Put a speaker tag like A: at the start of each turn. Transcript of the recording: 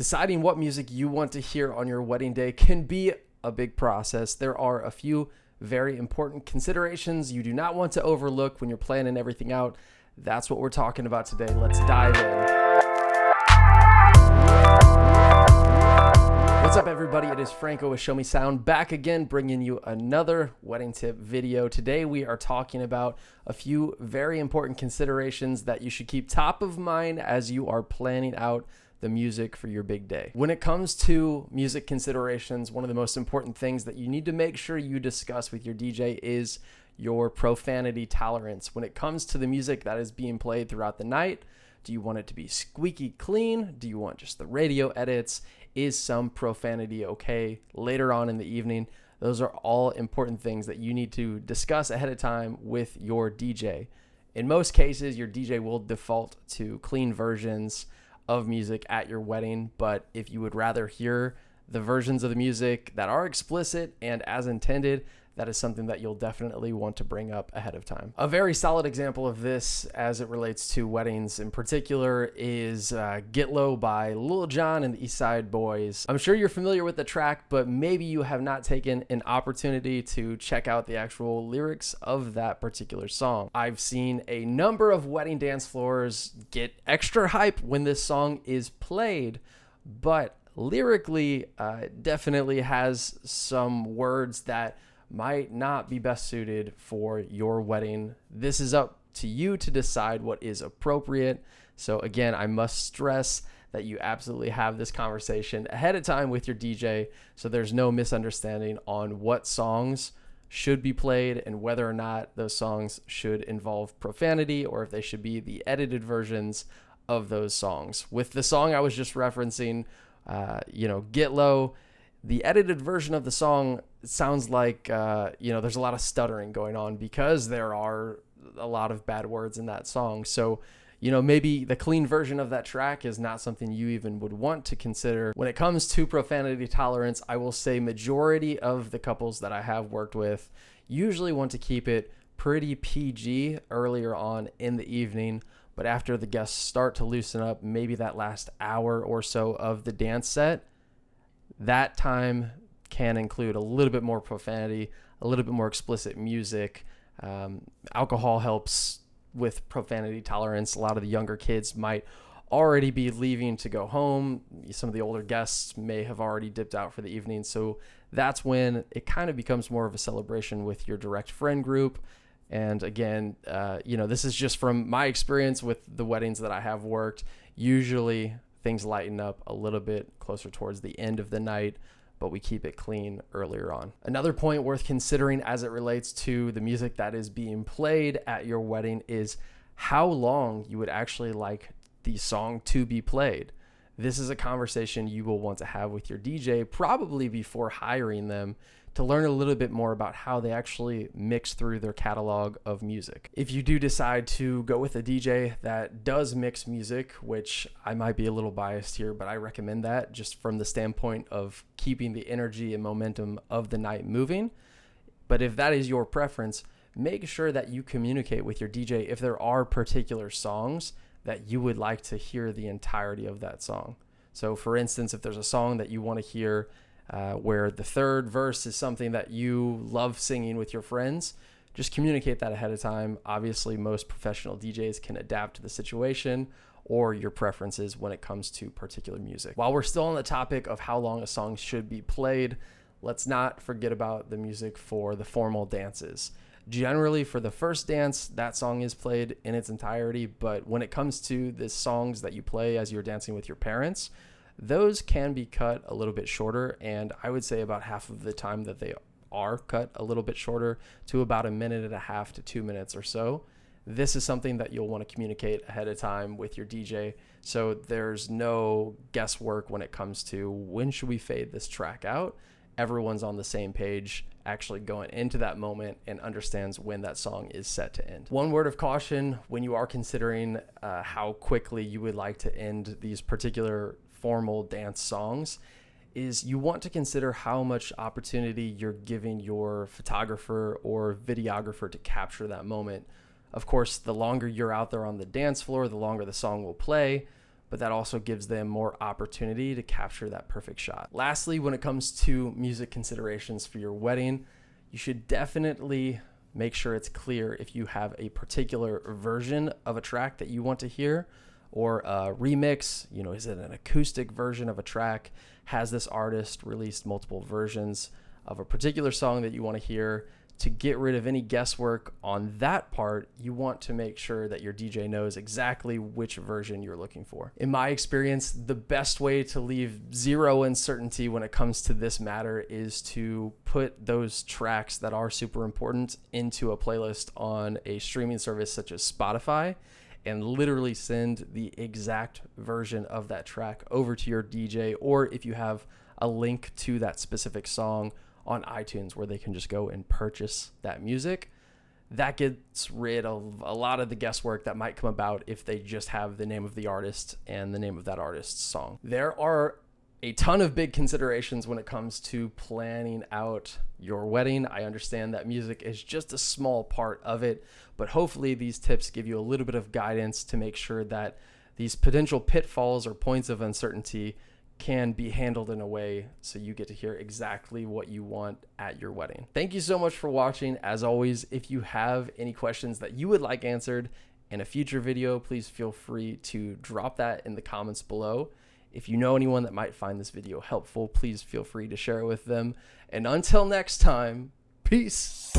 A: Deciding what music you want to hear on your wedding day can be a big process. There are a few very important considerations you do not want to overlook when you're planning everything out. That's what we're talking about today. Let's dive in. What's up, everybody? It is Franco with Show Me Sound, back again, bringing you another wedding tip video. Today, we are talking about a few very important considerations that you should keep top of mind as you are planning out the music for your big day. When it comes to music considerations, one of the most important things that you need to make sure you discuss with your DJ is your profanity tolerance. When it comes to the music that is being played throughout the night, do you want it to be squeaky clean? Do you want just the radio edits? Is some profanity okay later on in the evening? Those are all important things that you need to discuss ahead of time with your DJ. In most cases, your DJ will default to clean versions of music at your wedding, but if you would rather hear the versions of the music that are explicit and as intended, that is something that you'll definitely want to bring up ahead of time. A very solid example of this as it relates to weddings in particular is Get Low by Lil Jon and the East Side Boys. I'm sure you're familiar with the track, but maybe you have not taken an opportunity to check out the actual lyrics of that particular song. I've seen a number of wedding dance floors get extra hype when this song is played, but lyrically, it definitely has some words that might not be best suited for your wedding. This is up to you to decide what is appropriate. So again, I must stress that you absolutely have this conversation ahead of time with your DJ so there's no misunderstanding on what songs should be played and whether or not those songs should involve profanity or if they should be the edited versions of those songs. With the song I was just referencing, Get Low, the edited version of the song sounds like, there's a lot of stuttering going on because there are a lot of bad words in that song. So, maybe the clean version of that track is not something you even would want to consider. When it comes to profanity tolerance, I will say majority of the couples that I have worked with usually want to keep it pretty PG earlier on in the evening. But after the guests start to loosen up, maybe that last hour or so of the dance set, that time can include a little bit more profanity, a little bit more explicit music. Alcohol helps with profanity tolerance. A lot of the younger kids might already be leaving to go home. Some of the older guests may have already dipped out for the evening. So that's when it kind of becomes more of a celebration with your direct friend group. And again, this is just from my experience with the weddings that I have worked. Usually things lighten up a little bit closer towards the end of the night, but we keep it clean earlier on. Another point worth considering as it relates to the music that is being played at your wedding is how long you would actually like the song to be played. This is a conversation you will want to have with your DJ probably before hiring them to learn a little bit more about how they actually mix through their catalog of music. If you do decide to go with a DJ that does mix music, which I might be a little biased here, but I recommend that just from the standpoint of keeping the energy and momentum of the night moving. But if that is your preference, make sure that you communicate with your DJ if there are particular songs that you would like to hear the entirety of that song. So for instance, if there's a song that you want to hear where the third verse is something that you love singing with your friends, just communicate that ahead of time. Obviously, most professional DJs can adapt to the situation or your preferences when it comes to particular music. While we're still on the topic of how long a song should be played, let's not forget about the music for the formal dances. Generally, for the first dance, that song is played in its entirety, but when it comes to the songs that you play as you're dancing with your parents, those can be cut a little bit shorter, and I would say about half of the time that they are cut a little bit shorter to about 1.5 to 2 minutes or so. This is something that you'll want to communicate ahead of time with your DJ so there's no guesswork when it comes to when should we fade this track out. Everyone's on the same page actually going into that moment and understands when that song is set to end. One word of caution when you are considering how quickly you would like to end these particular formal dance songs is you want to consider how much opportunity you're giving your photographer or videographer to capture that moment. Of course, the longer you're out there on the dance floor, the longer the song will play, but that also gives them more opportunity to capture that perfect shot. Lastly, when it comes to music considerations for your wedding, you should definitely make sure it's clear if you have a particular version of a track that you want to hear, or a remix. Is it an acoustic version of a track? Has this artist released multiple versions of a particular song that you want to hear? To get rid of any guesswork on that part, you want to make sure that your DJ knows exactly which version you're looking for. In my experience, the best way to leave zero uncertainty when it comes to this matter is to put those tracks that are super important into a playlist on a streaming service such as Spotify, and literally send the exact version of that track over to your DJ, or if you have a link to that specific song on iTunes where they can just go and purchase that music. That gets rid of a lot of the guesswork that might come about if they just have the name of the artist and the name of that artist's song. There are a ton of big considerations when it comes to planning out your wedding. I understand that music is just a small part of it, but hopefully these tips give you a little bit of guidance to make sure that these potential pitfalls or points of uncertainty can be handled in a way so you get to hear exactly what you want at your wedding. Thank you so much for watching. As always, if you have any questions that you would like answered in a future video, please feel free to drop that in the comments below. If you know anyone that might find this video helpful, please feel free to share it with them. And until next time, peace.